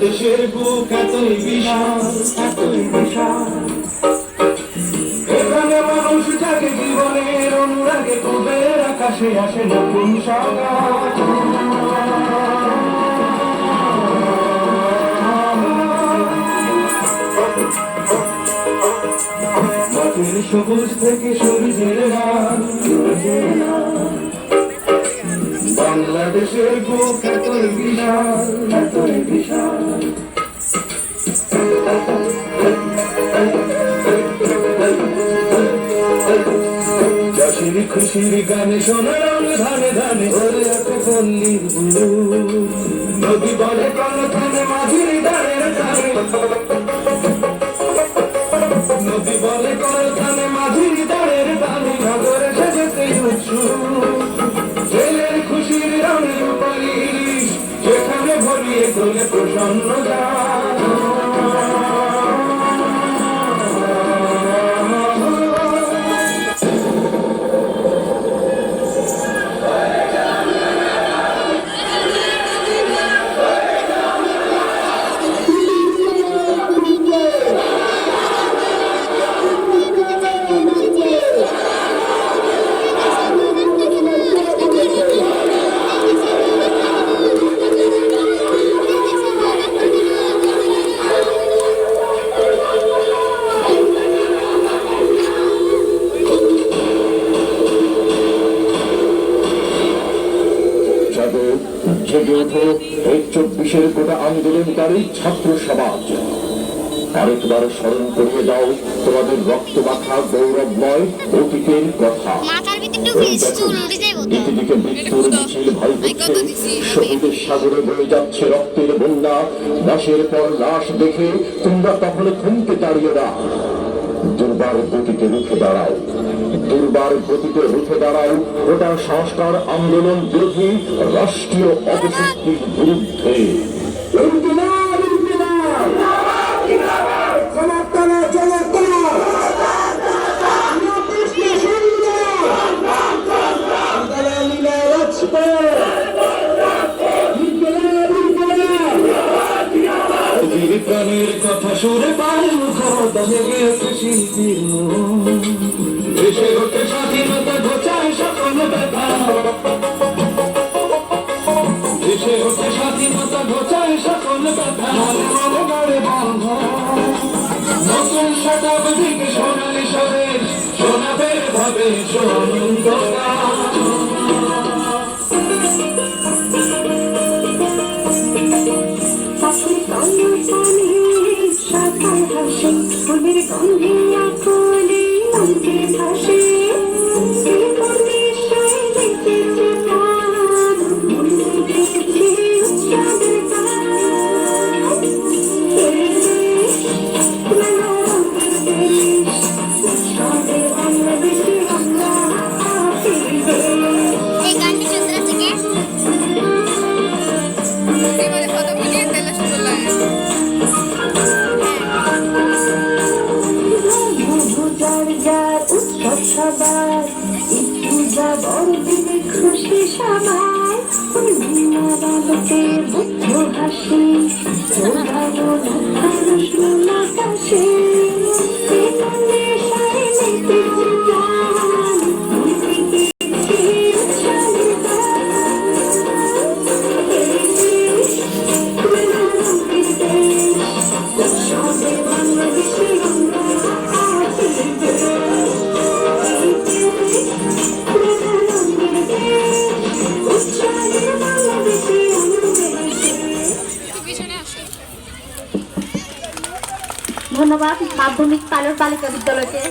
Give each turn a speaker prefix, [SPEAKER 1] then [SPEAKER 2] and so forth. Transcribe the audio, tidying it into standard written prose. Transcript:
[SPEAKER 1] বাংলাদেশের বুক এতই বিশাল, এতই বিশাল। এখানে মানুষ থাকে জীবনের অনুরাগে, পূবের আকাশে আসে নতুন সকাল। মাটির সবুজ থেকে সূর্যের লাল, বাংলাদেশের বুক এতই বিশাল, এতই বিশাল। চাষির খুশির গানে সোনার রঙ ধানে ধানে ওরে আছে পল্লীর বুড়ো। নদী বলে কলখানে মাঝির দাঁড়ের ধারে, নদী বলে কলখানে মাঝির দাঁড়ের ধারে। নগরে সেজেছে ছেলের খুশির রঙের পরিশ, সেখানে ভরিয়ে তোলে প্রসন্ন গান। জেগে ওঠো এই 24-এর গোটা আন্দোলনকারী ছাত্র সমাজ। আরেকবার স্মরণ করিয়ে দাও তোমাদের রক্ত মাখা গৌরবময় অতীতের কথা। এদিকে মৃত্যুর মিছিল ভাই হচ্ছে, শহীদের সাগরে বয়ে যাচ্ছে রক্তের বন্যা। লাশের পর লাশ দেখে তোমরা তখন থমকে দাঁড়িয়ে না, দুর্বার গতিতে রুখে দাঁড়াও, দুর্বার গতিতে রুখে দাঁড়াও ওটা সংস্কার আন্দোলন বিরোধী রাষ্ট্রীয় অপশক্তির বিরুদ্ধে। প্রাণের কথা সুরে পারে মুখরতা জেগে ওঠে শিল্পীর মন। দেশে ওঠে স্বাধীনতা ঘোচায় সকল ব্যথা, দেশে ওঠে স্বাধীনতা ঘোচায় সকল ব্যথা। মনে গড়ে বন্ধ নতুন শতাব্দীকে সোনালি স্বরে শোনাবে ভাবে সনন্দ ফুলের গন্ধে আকুলে মন্ত্রে ভাসে। সবার ইচ্ছা বড়দিনে খুশি সবাই, আলোতে বুদ্ধ হাসি আকাশে।
[SPEAKER 2] ধন্যবাদ মাধ্যমিক পালর বালিকা বিদ্যালয়কে।